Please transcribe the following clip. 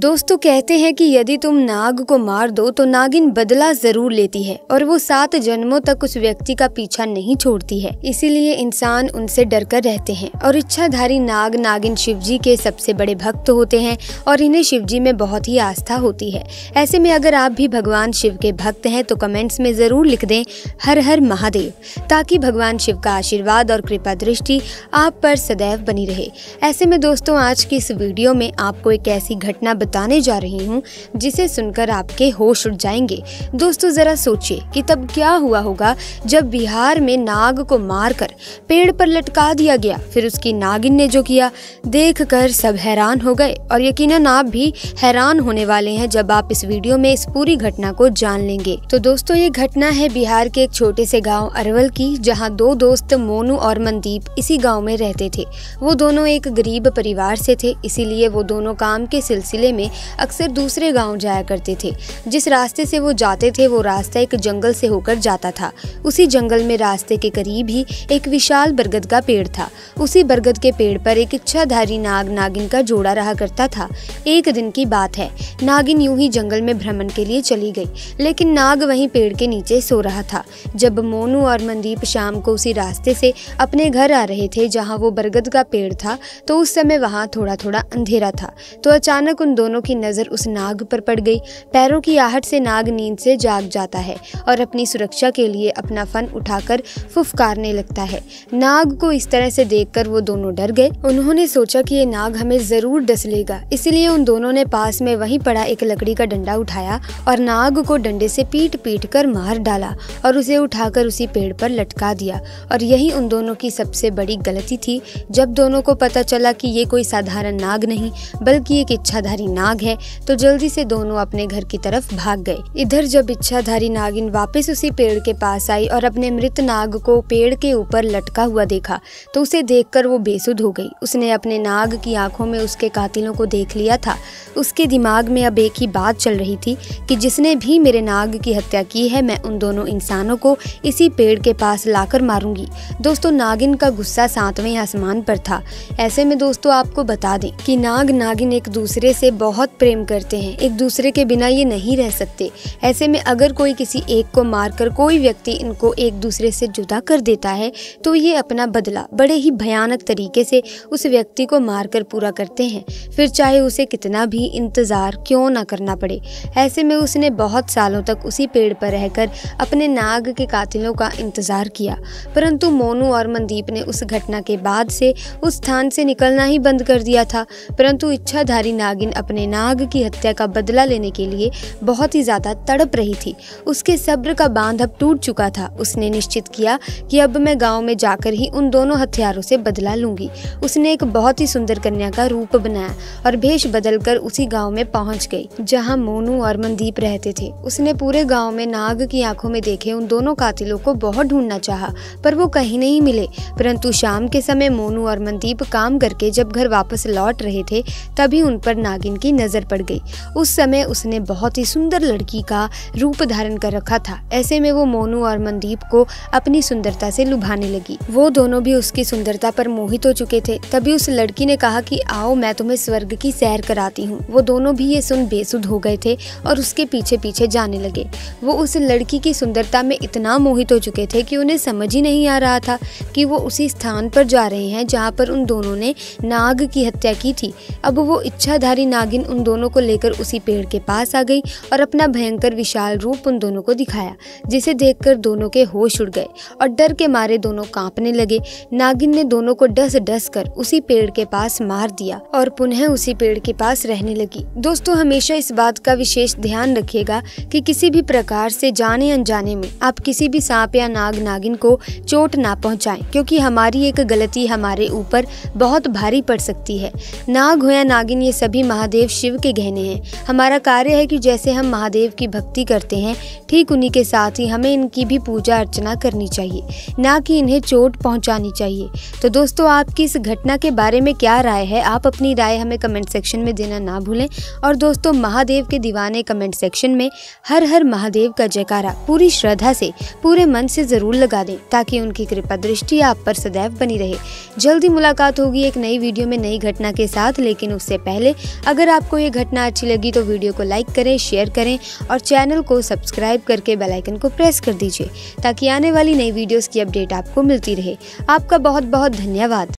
दोस्तों कहते हैं कि यदि तुम नाग को मार दो तो नागिन बदला जरूर लेती है और वो 7 जन्मों तक उस व्यक्ति का पीछा नहीं छोड़ती है। इसीलिए इंसान उनसे डरकर रहते हैं। और इच्छाधारी नाग नागिन शिवजी के सबसे बड़े भक्त होते हैं और इन्हें शिवजी में बहुत ही आस्था होती है। ऐसे में अगर आप भी भगवान शिव के भक्त हैं तो कमेंट्स में जरूर लिख दें हर हर महादेव, ताकि भगवान शिव का आशीर्वाद और कृपा दृष्टि आप पर सदैव बनी रहे। ऐसे में दोस्तों आज की इस वीडियो में आपको एक ऐसी घटना बताने जा रही हूँ जिसे सुनकर आपके होश उड़ जाएंगे। दोस्तों जरा सोचिए कि तब क्या हुआ होगा जब बिहार में नाग को मारकर पेड़ पर लटका दिया गया। फिर उसकी नागिन ने जो किया देखकर सब हैरान हो गए और यकीनन आप भी हैरान होने वाले हैं जब आप इस वीडियो में इस पूरी घटना को जान लेंगे। तो दोस्तों ये घटना है बिहार के एक छोटे से गाँव अरवल की, जहाँ 2 दोस्त मोनू और मनदीप इसी गाँव में रहते थे। वो दोनों एक गरीब परिवार से थे, इसीलिए वो दोनों काम के सिलसिले में अक्सर दूसरे गांव जाया करते थे। जिस रास्ते से वो जाते थे वो रास्ता एक जंगल से होकर जाता था। उसी जंगल में रास्ते के करीब ही एक विशाल बरगद का पेड़ था। उसी बरगद के पेड़ पर एक इच्छाधारी नाग नागिन का जोड़ा रहा करता था। एक दिन की बात है, नागिन यूं ही जंगल में भ्रमण के लिए चली गई, लेकिन नाग वहीं पेड़ के नीचे सो रहा था। जब मोनू और मनदीप शाम को उसी रास्ते से अपने घर आ रहे थे जहाँ वो बरगद का पेड़ था, तो उस समय वहाँ थोड़ा थोड़ा अंधेरा था। तो अचानक उन दोनों की नजर उस नाग पर पड़ गई। पैरों की आहट से नाग नींद से जाग जाता है और अपनी सुरक्षा के लिए अपना फन उठाकर फुफकारने लगता है। नाग को इस तरह से देखकर वो दोनों डर गए। उन्होंने सोचा कि ये नाग हमें जरूर डस लेगा, इसलिए उन दोनों ने पास में वहीं पड़ा एक लकड़ी का डंडा उठाया और नाग को डंडे से पीट पीट कर मार डाला और उसे उठाकर उसी पेड़ पर लटका दिया। और यही उन दोनों की सबसे बड़ी गलती थी। जब दोनों को पता चला कि ये कोई साधारण नाग नहीं बल्कि एक इच्छाधारी नाग है, तो जल्दी से दोनों अपने घर की तरफ भाग गए। इधर जब इच्छाधारी नागिन वापस उसी पेड़ के पास आई और अपने मृत नाग को पेड़ के ऊपर लटका हुआ देखा तो उसे देखकर वो बेसुध हो गई। उसने अपने नाग की आंखों में उसके कातिलों को देख लिया था। उसके दिमाग में अब एक ही बात चल रही थी कि जिसने भी मेरे नाग की हत्या की है मैं उन दोनों इंसानों को इसी पेड़ के पास लाकर मारूंगी। दोस्तों नागिन का गुस्सा 7वें आसमान पर था। ऐसे में दोस्तों आपको बता दें कि नाग नागिन एक दूसरे से बहुत प्रेम करते हैं, एक दूसरे के बिना ये नहीं रह सकते। ऐसे में अगर कोई किसी एक को मारकर कोई व्यक्ति इनको एक दूसरे से जुदा कर देता है तो ये अपना बदला बड़े ही भयानक तरीके से उस व्यक्ति को मारकर पूरा करते हैं, फिर चाहे उसे कितना भी इंतजार क्यों ना करना पड़े। ऐसे में उसने बहुत सालों तक उसी पेड़ पर रहकर अपने नाग के कातिलों का इंतजार किया, परंतु मोनू और मनदीप ने उस घटना के बाद से उस स्थान से निकलना ही बंद कर दिया था। परंतु इच्छाधारी नागिन अपने नाग की हत्या का बदला लेने के लिए बहुत ही ज्यादा तड़प रही थी। उसके सब्र का बांध अब टूट चुका था। उसने निश्चित किया कि अब मैं गांव में जाकर ही उन दोनों हथियारों से बदला लूंगी। उसने एक बहुत ही सुंदर कन्या का रूप बनाया और भेष बदलकर उसी गांव में पहुंच गई जहां मोनू और मनदीप रहते थे। उसने पूरे गांव में नाग की आंखों में देखे उन दोनों कातिलों को बहुत ढूंढना चाहा, पर वो कहीं नहीं मिले। परंतु शाम के समय मोनू और मनदीप काम करके जब घर वापस लौट रहे थे तभी उन पर नागिन की नजर पड़ गई। उस समय उसने बहुत ही सुंदर लड़की का रूप धारण कर रखा था। ऐसे में वो मोनू और मनदीप को अपनी सुंदरता से लुभाने लगी। वो दोनों भी उसकी सुंदरता पर मोहित हो चुके थे। तभी उस लड़की ने कहा कि आओ मैं तुम्हें स्वर्ग की सैर कराती हूँ। वो दोनों भी ये सुन बेसुध हो गए थे और उसके पीछे पीछे जाने लगे। वो उस लड़की की सुंदरता में इतना मोहित हो चुके थे कि उन्हें समझ ही नहीं आ रहा था कि वो उसी स्थान पर जा रहे हैं जहाँ पर उन दोनों ने नाग की हत्या की थी। अब वो इच्छाधारी नागिन उन दोनों को लेकर उसी पेड़ के पास आ गई और अपना भयंकर विशाल रूप उन दोनों को दिखाया, जिसे देखकर दोनों के होश उड़ गए और डर के मारे दोनों कांपने लगे। नागिन ने दोनों को डस डस कर उसी पेड़ के पास मार दिया और पुनः उसी पेड़ के पास रहने लगी। दोस्तों हमेशा इस बात का विशेष ध्यान रखिएगा कि किसी भी प्रकार से जाने अनजाने में आप किसी भी सांप या नाग नागिन को चोट ना पहुंचाएं, क्योंकि हमारी एक गलती हमारे ऊपर बहुत भारी पड़ सकती है। नाग हो या नागिन ये सभी महादेव शिव के गहने हैं। हमारा कार्य है कि जैसे हम महादेव की भक्ति करते हैं ठीक उन्हीं के साथ ही हमें इनकी भी पूजा अर्चना करनी चाहिए, ना कि इन्हें चोट पहुंचानी चाहिए। तो दोस्तों आपकी इस घटना के बारे में क्या राय है, आप अपनी राय हमें कमेंट सेक्शन में देना ना भूलें। और दोस्तों महादेव के दीवाने कमेंट सेक्शन में हर हर महादेव का जयकारा पूरी श्रद्धा से पूरे मन से जरूर लगा दें, ताकि उनकी कृपा दृष्टि आप पर सदैव बनी रहे। जल्दी मुलाकात होगी एक नई वीडियो में नई घटना के साथ, लेकिन उससे पहले अगर आपको ये घटना अच्छी लगी तो वीडियो को लाइक करें, शेयर करें और चैनल को सब्सक्राइब करके बेल आइकन को प्रेस कर दीजिए ताकि आने वाली नई वीडियोस की अपडेट आपको मिलती रहे। आपका बहुत बहुत धन्यवाद।